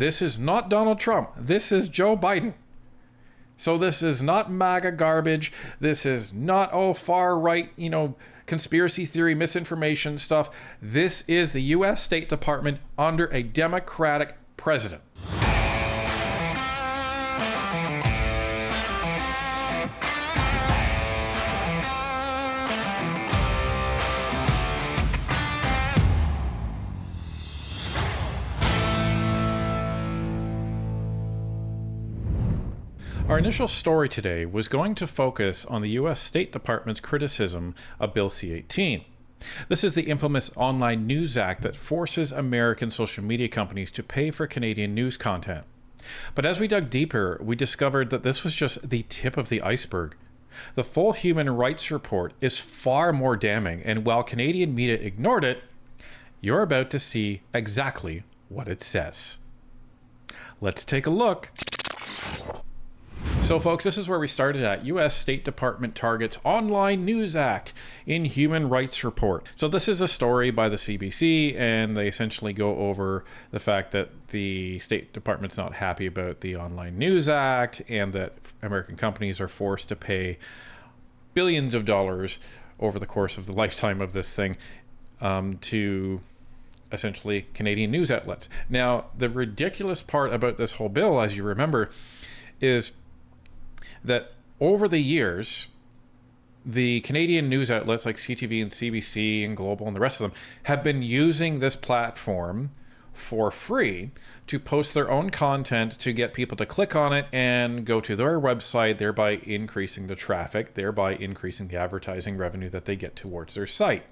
this is not Donald Trump. This is Joe Biden. So this is not MAGA garbage. This is not, far right, conspiracy theory, misinformation stuff. This is the U.S. State Department under a Democratic president. Our initial story today was going to focus on the U.S. State Department's criticism of Bill C-18. This is the infamous Online News Act that forces American social media companies to pay for Canadian news content. But as we dug deeper, we discovered that this was just the tip of the iceberg. The full human rights report is far more damning, and while Canadian media ignored it, you're about to see exactly what it says. Let's take a look. So folks, this is where we started at. U.S. State Department targets Online News Act in Human Rights Report. So this is a story by the CBC, and they essentially go over the fact that the State Department's not happy about the Online News Act and that American companies are forced to pay billions of dollars over the course of the lifetime of this thing to essentially Canadian news outlets. Now, the ridiculous part about this whole bill, as you remember, is that over the years, the Canadian news outlets like CTV and CBC and Global and the rest of them have been using this platform for free to post their own content to get people to click on it and go to their website, thereby increasing the traffic, thereby increasing the advertising revenue that they get towards their site.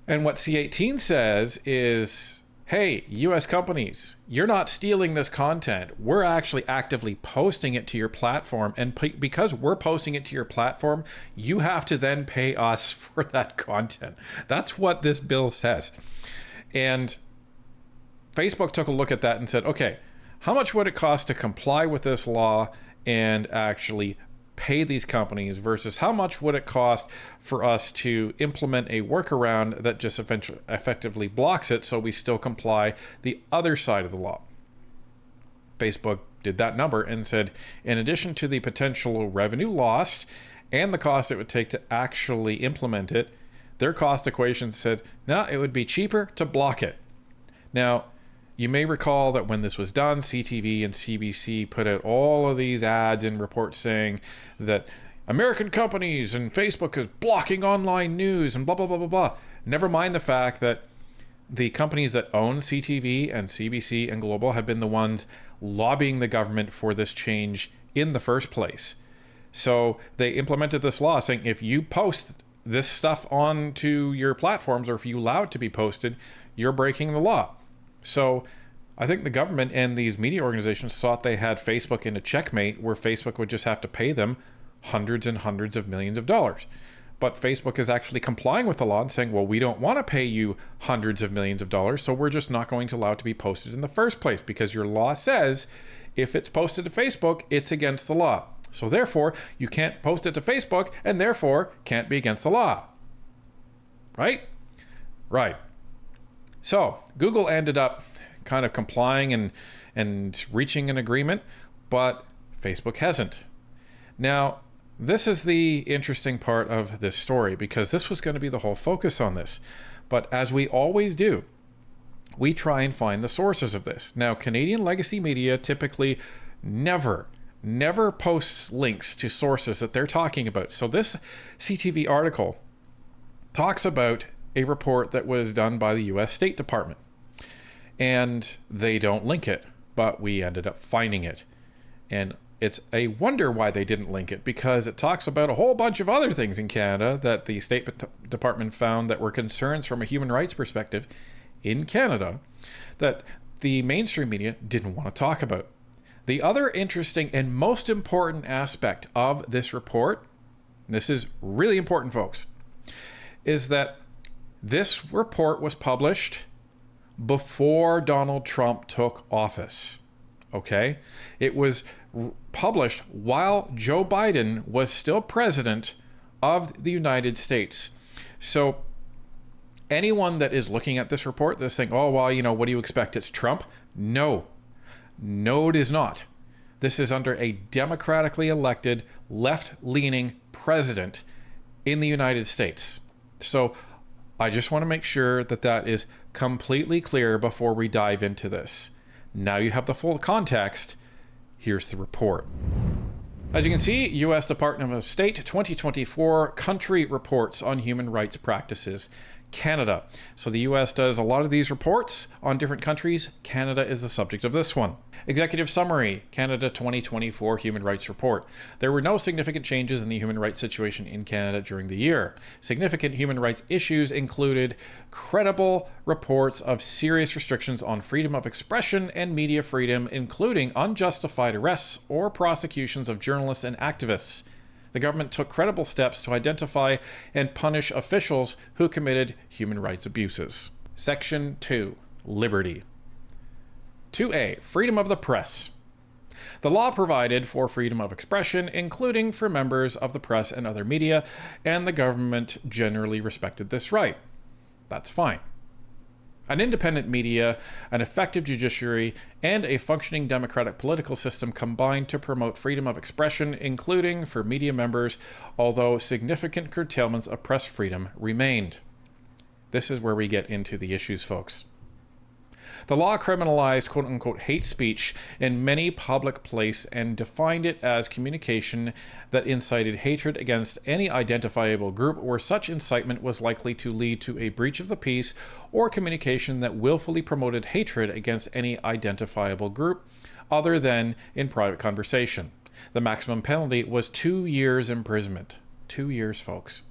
And what C-18 says is, hey, U.S. companies, you're not stealing this content. We're actually actively posting it to your platform. And because we're posting it to your platform, you have to then pay us for that content. That's what this bill says. And Facebook took a look at that and said, okay, how much would it cost to comply with this law and actually pay these companies versus how much would it cost for us to implement a workaround that just effectively blocks it so we still comply the other side of the law. Facebook did that number and said, in addition to the potential revenue lost and the cost it would take to actually implement it, their cost equation said, no, it would be cheaper to block it. Now, you may recall that when this was done, CTV and CBC put out all of these ads and reports saying that American companies and Facebook is blocking online news and blah, blah, blah, blah, blah. Never mind the fact that the companies that own CTV and CBC and Global have been the ones lobbying the government for this change in the first place. So they implemented this law saying if you post this stuff onto your platforms or if you allow it to be posted, you're breaking the law. So I think the government and these media organizations thought they had Facebook in a checkmate where Facebook would just have to pay them hundreds and hundreds of millions of dollars. But Facebook is actually complying with the law and saying, well, we don't want to pay you hundreds of millions of dollars, so we're just not going to allow it to be posted in the first place because your law says if it's posted to Facebook, it's against the law. So therefore, you can't post it to Facebook and therefore can't be against the law. Right? Right. So Google ended up kind of complying and reaching an agreement, but Facebook hasn't. Now, this is the interesting part of this story because this was going to be the whole focus on this. But as we always do, we try and find the sources of this. Now, Canadian legacy media typically never posts links to sources that they're talking about. So this CTV article talks about a report that was done by the U.S. State Department. And they don't link it, but we ended up finding it. And it's a wonder why they didn't link it, because it talks about a whole bunch of other things in Canada that the State Department found that were concerns from a human rights perspective in Canada that the mainstream media didn't want to talk about. The other interesting and most important aspect of this report, and this is really important, folks, is that this report was published before Donald Trump took office, okay? It was published while Joe Biden was still president of the United States. So anyone that is looking at this report that's saying, oh, well, what do you expect? It's Trump. No. No, it is not. This is under a democratically elected, left-leaning president in the United States. So I just want to make sure that that is completely clear before we dive into this. Now you have the full context. Here's the report. As you can see, U.S. Department of State 2024 Country Reports on Human Rights Practices. Canada. So the U.S. does a lot of these reports on different countries. Canada is the subject of this one. Executive Summary, Canada 2024 Human Rights Report. There were no significant changes in the human rights situation in Canada during the year. Significant human rights issues included credible reports of serious restrictions on freedom of expression and media freedom, including unjustified arrests or prosecutions of journalists and activists. The government took credible steps to identify and punish officials who committed human rights abuses. Section 2. Liberty. 2A. Freedom of the press. The law provided for freedom of expression, including for members of the press and other media, and the government generally respected this right. That's fine. An independent media, an effective judiciary, and a functioning democratic political system combined to promote freedom of expression, including for media members, although significant curtailments of press freedom remained. This is where we get into the issues, folks. The law criminalized quote-unquote hate speech in many public places and defined it as communication that incited hatred against any identifiable group where such incitement was likely to lead to a breach of the peace, or communication that willfully promoted hatred against any identifiable group other than in private conversation. The maximum penalty was 2 years imprisonment. 2 years, folks.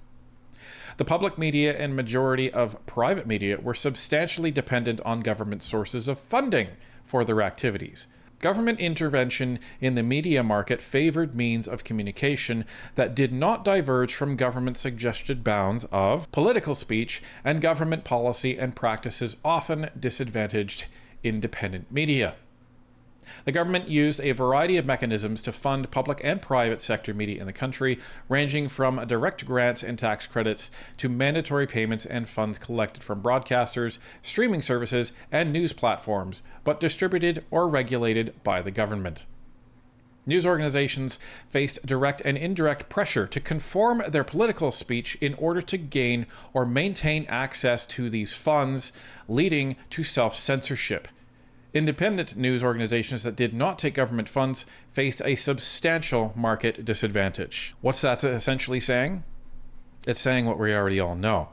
The public media and majority of private media were substantially dependent on government sources of funding for their activities. Government intervention in the media market favored means of communication that did not diverge from government-suggested bounds of political speech, and government policy and practices often disadvantaged independent media. The government used a variety of mechanisms to fund public and private sector media in the country, ranging from direct grants and tax credits to mandatory payments and funds collected from broadcasters, streaming services, and news platforms, but distributed or regulated by the government. News organizations faced direct and indirect pressure to conform their political speech in order to gain or maintain access to these funds, leading to self-censorship. Independent news organizations that did not take government funds faced a substantial market disadvantage. What's that essentially saying? It's saying what we already all know.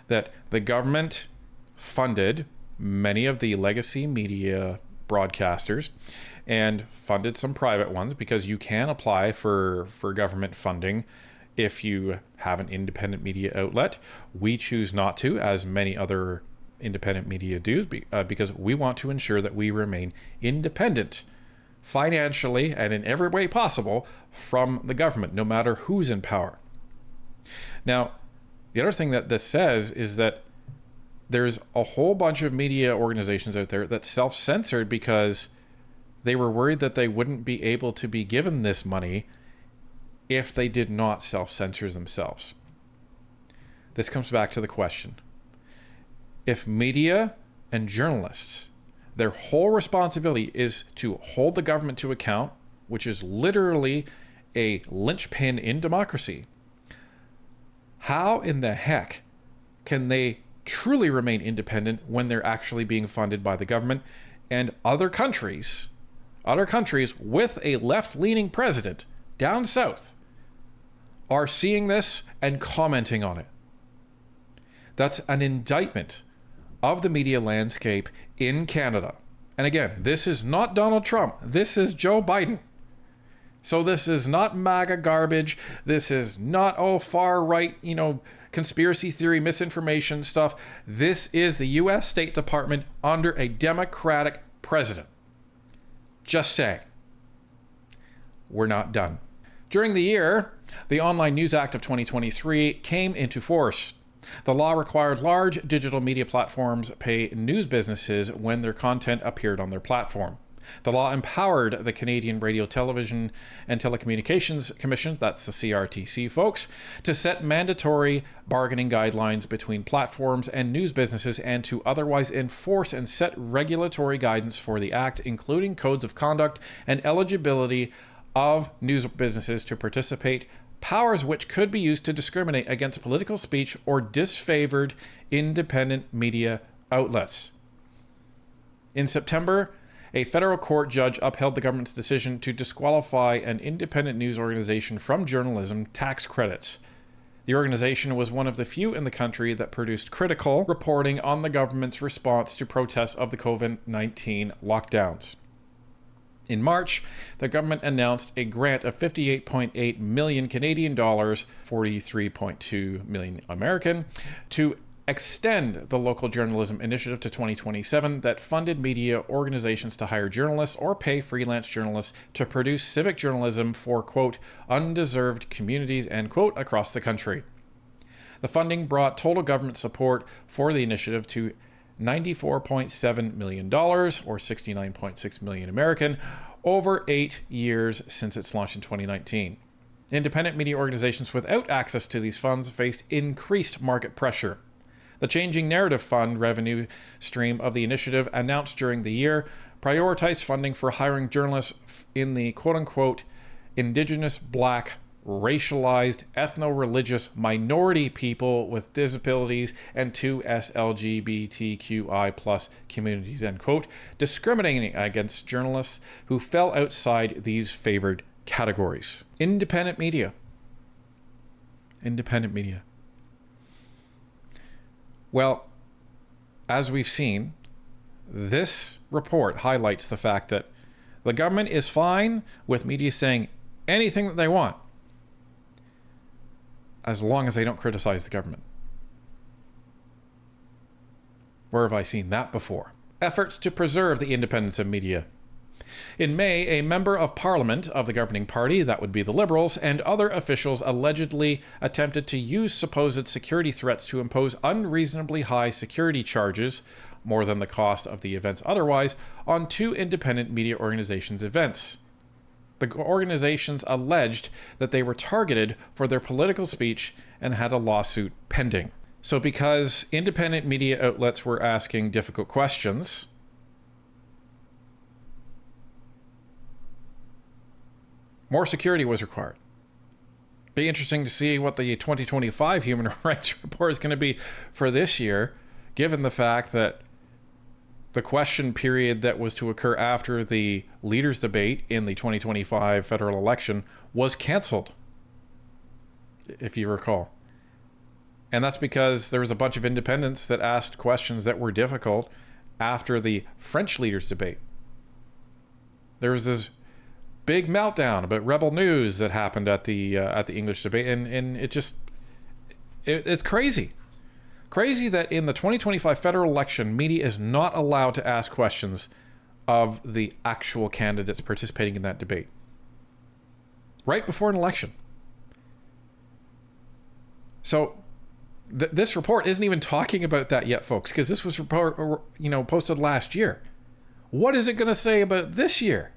That the government funded many of the legacy media broadcasters and funded some private ones, because you can apply for government funding if you have an independent media outlet. We choose not to, as many other independent media do, because we want to ensure that we remain independent financially and in every way possible from the government, no matter who's in power. Now, the other thing that this says is that there's a whole bunch of media organizations out there that self-censored because they were worried that they wouldn't be able to be given this money if they did not self-censor themselves. This comes back to the question. If media and journalists, their whole responsibility is to hold the government to account, which is literally a linchpin in democracy, how in the heck can they truly remain independent when they're actually being funded by the government? And other countries with a left-leaning president down south are seeing this and commenting on it. That's an indictment of the media landscape in Canada. And again, this is not Donald Trump. This is Joe Biden. So this is not MAGA garbage. This is not, far right, conspiracy theory, misinformation stuff. This is the U.S. State Department under a Democratic president. Just saying. We're not done. During the year, the Online News Act of 2023 came into force. The law required large digital media platforms pay news businesses when their content appeared on their platform. The law empowered the Canadian Radio, Television and Telecommunications Commission, that's the CRTC folks, to set mandatory bargaining guidelines between platforms and news businesses and to otherwise enforce and set regulatory guidance for the Act, including codes of conduct and eligibility of news businesses to participate, powers which could be used to discriminate against political speech or disfavored independent media outlets. In September, a federal court judge upheld the government's decision to disqualify an independent news organization from journalism tax credits. The organization was one of the few in the country that produced critical reporting on the government's response to protests of the COVID-19 lockdowns. In March, the government announced a grant of 58.8 million Canadian dollars, 43.2 million American, to extend the local journalism initiative to 2027 that funded media organizations to hire journalists or pay freelance journalists to produce civic journalism for, quote, undeserved communities, end quote, across the country. The funding brought total government support for the initiative to $94.7 million, or 69.6 million American, over 8 years since its launch in 2019. Independent media organizations without access to these funds faced increased market pressure. The Changing Narrative Fund revenue stream of the initiative, announced during the year, prioritized funding for hiring journalists in the quote-unquote Indigenous, Black, racialized, ethno-religious minority people with disabilities and 2 SLGBTQI plus communities, end quote, discriminating against journalists who fell outside these favored categories. Independent media. Independent media. Well, as we've seen, this report highlights the fact that the government is fine with media saying anything that they want, as long as they don't criticize the government. Where have I seen that before? Efforts to preserve the independence of media. In May, a member of parliament of the governing party, that would be the Liberals, and other officials allegedly attempted to use supposed security threats to impose unreasonably high security charges, more than the cost of the events otherwise, on 2 independent media organizations' events. The organizations alleged that they were targeted for their political speech and had a lawsuit pending. So because independent media outlets were asking difficult questions, more security was required. Be interesting to see what the 2025 Human Rights Report is going to be for this year, given the fact that the question period that was to occur after the leaders' debate in the 2025 federal election was canceled, if you recall. And that's because there was a bunch of independents that asked questions that were difficult after the French leaders' debate. There was this big meltdown about rebel news that happened at the English debate, and it's crazy that in the 2025 federal election, media is not allowed to ask questions of the actual candidates participating in that debate right before an election. So this report isn't even talking about that yet, folks, because this was posted last year. What is it going to say about this year?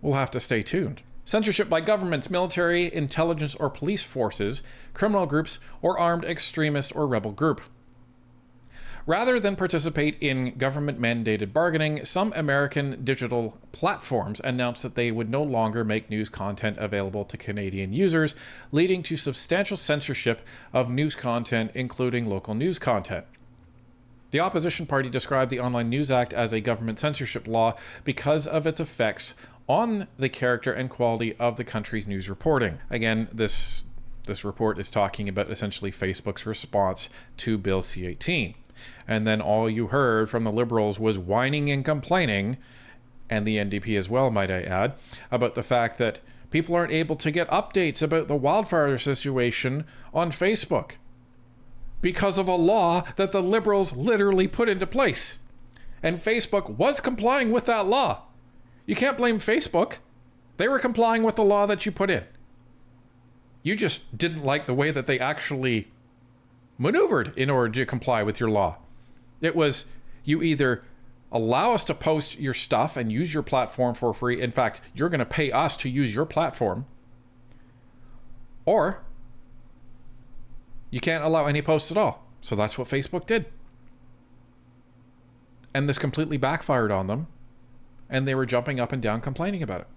We'll have to stay tuned. Censorship by governments, military, intelligence, or police forces, criminal groups, or armed extremist or rebel group. Rather than participate in government-mandated bargaining, some American digital platforms announced that they would no longer make news content available to Canadian users, leading to substantial censorship of news content, including local news content. The opposition party described the Online News Act as a government censorship law because of its effects on the character and quality of the country's news reporting. Again, this report is talking about essentially Facebook's response to Bill C-18. And then all you heard from the Liberals was whining and complaining, and the NDP as well, might I add, about the fact that people aren't able to get updates about the wildfire situation on Facebook because of a law that the Liberals literally put into place. And Facebook was complying with that law. You can't blame Facebook. They were complying with the law that you put in. You just didn't like the way that they actually maneuvered in order to comply with your law. It was, you either allow us to post your stuff and use your platform for free. In fact, you're going to pay us to use your platform. Or you can't allow any posts at all. So that's what Facebook did. And this completely backfired on them. And they were jumping up and down complaining about it.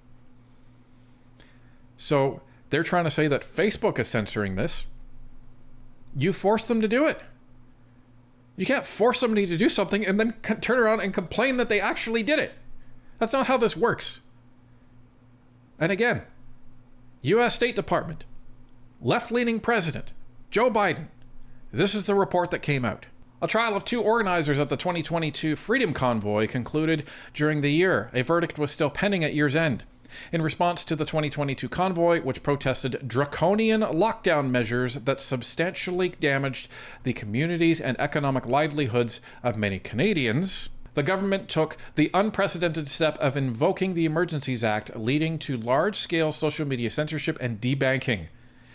So they're trying to say that Facebook is censoring this. You force them to do it. You can't force somebody to do something and then turn around and complain that they actually did it. That's not how this works. And again, U.S. State Department, left-leaning president, Joe Biden. This is the report that came out. A trial of 2 organizers of the 2022 Freedom Convoy concluded during the year. A verdict was still pending at year's end. In response to the 2022 convoy, which protested draconian lockdown measures that substantially damaged the communities and economic livelihoods of many Canadians, the government took the unprecedented step of invoking the Emergencies Act, leading to large-scale social media censorship and debanking.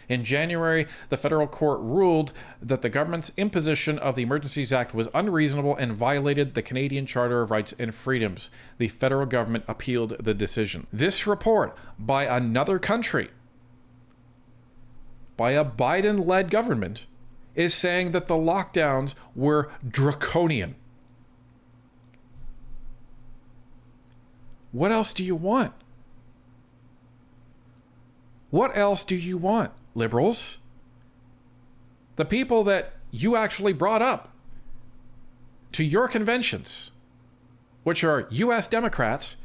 In January, the federal court ruled that the government's imposition of the Emergencies Act was unreasonable and violated the Canadian Charter of Rights and Freedoms. The federal government appealed the decision. This report by another country, by a Biden-led government, is saying that the lockdowns were draconian. What else do you want? What else do you want, liberals? The people that you actually brought up to your conventions, which are U.S. Democrats,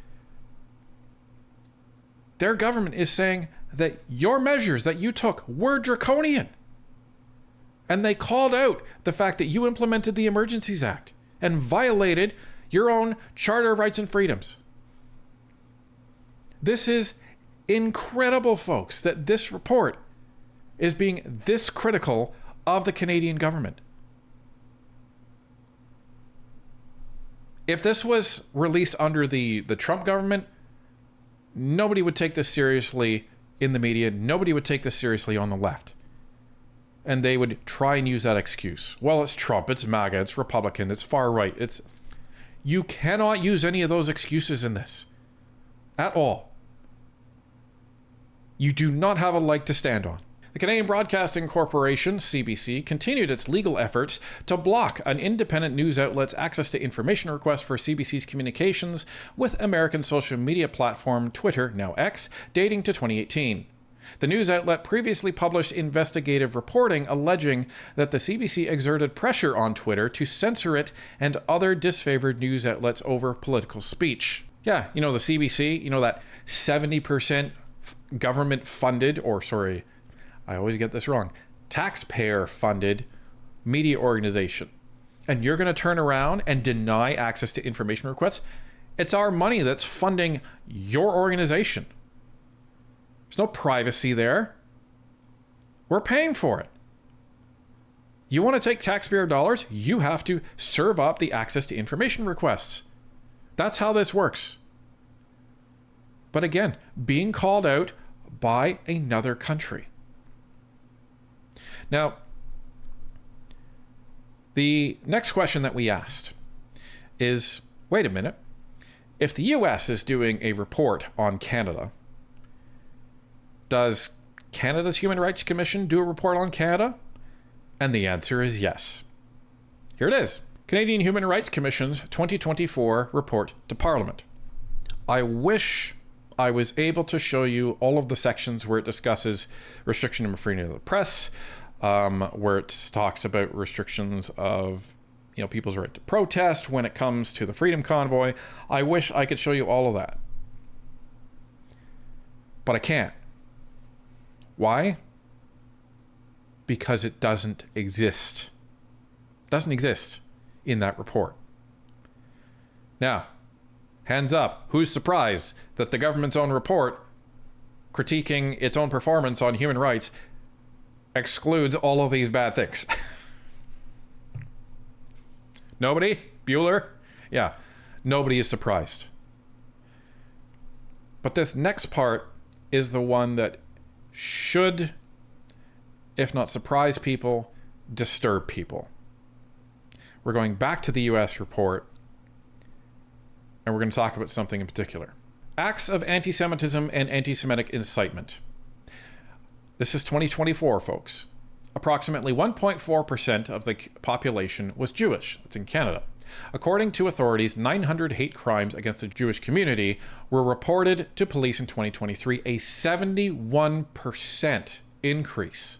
their government is saying that your measures that you took were draconian. And they called out the fact that you implemented the Emergencies Act and violated your own Charter of Rights and Freedoms. This is incredible, folks, that this report is being this critical of the Canadian government. If this was released under the Trump government, nobody would take this seriously in the media. Nobody would take this seriously on the left. And they would try and use that excuse. Well, it's Trump, it's MAGA, it's Republican, it's far right. You cannot use any of those excuses in this at all. You do not have a leg to stand on. The Canadian Broadcasting Corporation, CBC, continued its legal efforts to block an independent news outlet's access to information requests for CBC's communications with American social media platform Twitter, now X, dating to 2018. The news outlet previously published investigative reporting alleging that the CBC exerted pressure on Twitter to censor it and other disfavored news outlets over political speech. Yeah, the CBC, that 70% government funded, I always get this wrong, taxpayer funded media organization. And you're going to turn around and deny access to information requests? It's our money that's funding your organization. There's no privacy there. We're paying for it. You want to take taxpayer dollars? You have to serve up the access to information requests. That's how this works. But again, being called out by another country. Now, the next question that we asked is, wait a minute, if the US is doing a report on Canada, does Canada's Human Rights Commission do a report on Canada? And the answer is yes. Here it is. Canadian Human Rights Commission's 2024 report to Parliament. I wish I was able to show you all of the sections where it discusses restriction of freedom of the press, where it talks about restrictions of people's right to protest when it comes to the Freedom Convoy. I wish I could show you all of that. But I can't. Why? Because it doesn't exist. It doesn't exist in that report. Now, hands up, who's surprised that the government's own report critiquing its own performance on human rights excludes all of these bad things? Nobody? Bueller? Yeah, nobody is surprised. But this next part is the one that should, if not surprise people, disturb people. We're going back to the US report, and we're going to talk about something in particular. Acts of anti-Semitism and anti-Semitic incitement. This is 2024, folks. Approximately 1.4% of the population was Jewish. That's in Canada. According to authorities, 900 hate crimes against the Jewish community were reported to police in 2023, a 71% increase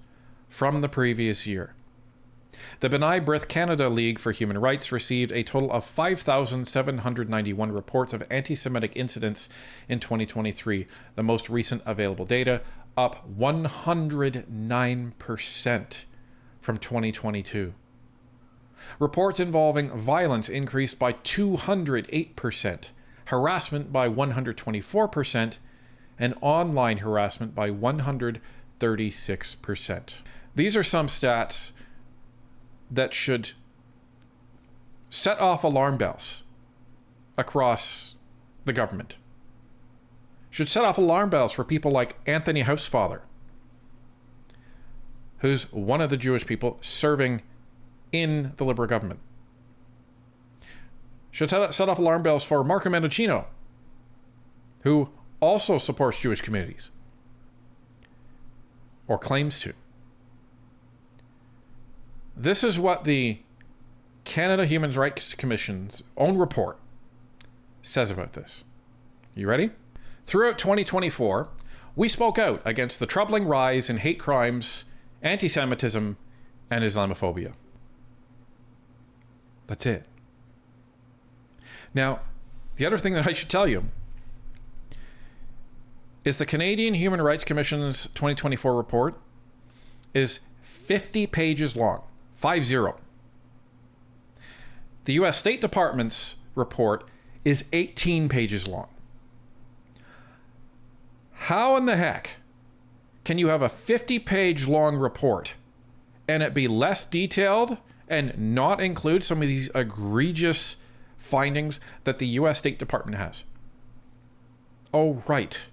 from the previous year. The B'nai B'rith Canada League for Human Rights received a total of 5,791 reports of anti-Semitic incidents in 2023, the most recent available data, up 109% from 2022. Reports involving violence increased by 208%, harassment by 124%, and online harassment by 136%. These are some stats that should set off alarm bells across the government. Should set off alarm bells for people like Anthony Housefather, who's one of the Jewish people serving in the Liberal government. Should set off alarm bells for Marco Mendocino, who also supports Jewish communities, or claims to. This is what the Canada Human Rights Commission's own report says about this. You ready? Throughout 2024, we spoke out against the troubling rise in hate crimes, anti-Semitism, and Islamophobia. That's it. Now, the other thing that I should tell you is the Canadian Human Rights Commission's 2024 report is 50 pages long. 50. The U.S. State Department's report is 18 pages long. How in the heck can you have a 50-page long report and it be less detailed and not include some of these egregious findings that the U.S. State Department has? Oh, right.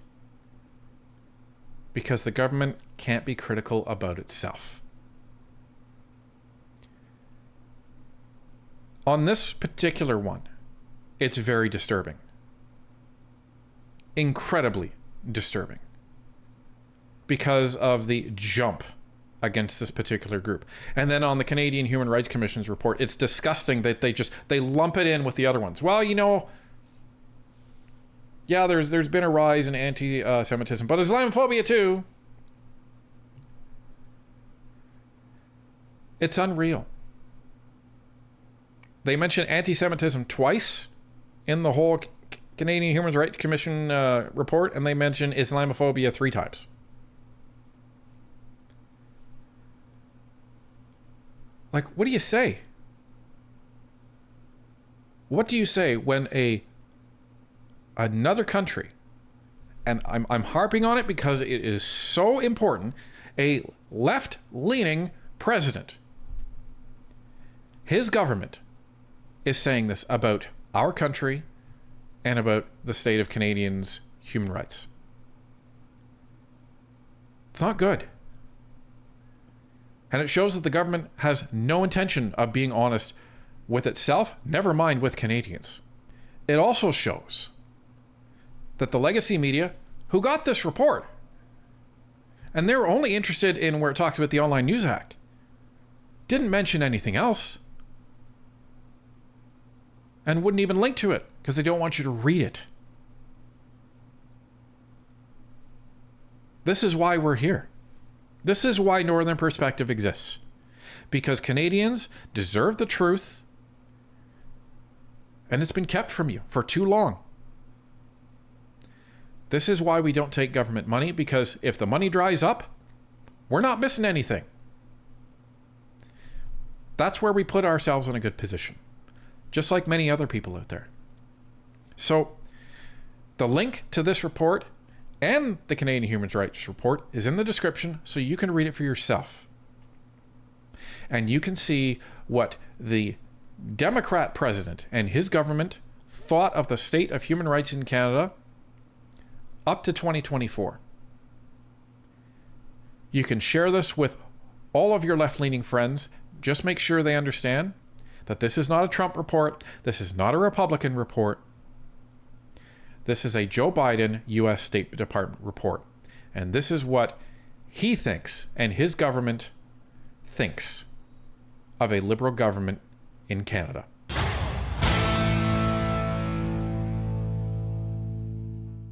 Because the government can't be critical about itself. On this particular one, it's very disturbing. Incredibly disturbing. Because of the jump against this particular group. And then on the Canadian Human Rights Commission's report, it's disgusting that they lump it in with the other ones. Well, you know, yeah, there's been a rise in anti-Semitism, but Islamophobia too. It's unreal. They mention anti-Semitism twice in the whole Canadian Human Rights Commission report, and they mention Islamophobia 3 times. Like, what do you say? What do you say when another country, and I'm harping on it because it is so important, a left-leaning president, his government is saying this about our country and about the state of Canadians' human rights. It's not good. And it shows that the government has no intention of being honest with itself, never mind with Canadians. It also shows that the legacy media, who got this report, and they're only interested in where it talks about the Online News Act, didn't mention anything else. And wouldn't even link to it because they don't want you to read it. This is why we're here. This is why Northern Perspective exists. Because Canadians deserve the truth, and it's been kept from you for too long. This is why we don't take government money, because if the money dries up, we're not missing anything. That's where we put ourselves in a good position. Just like many other people out there. So, the link to this report and the Canadian Human Rights Report is in the description, so you can read it for yourself. And you can see what the Democrat president and his government thought of the state of human rights in Canada up to 2024. You can share this with all of your left-leaning friends. Just make sure they understand that this is not a Trump report. This is not a Republican report. This is a Joe Biden U.S. State Department report. And this is what he thinks and his government thinks of a liberal government in Canada.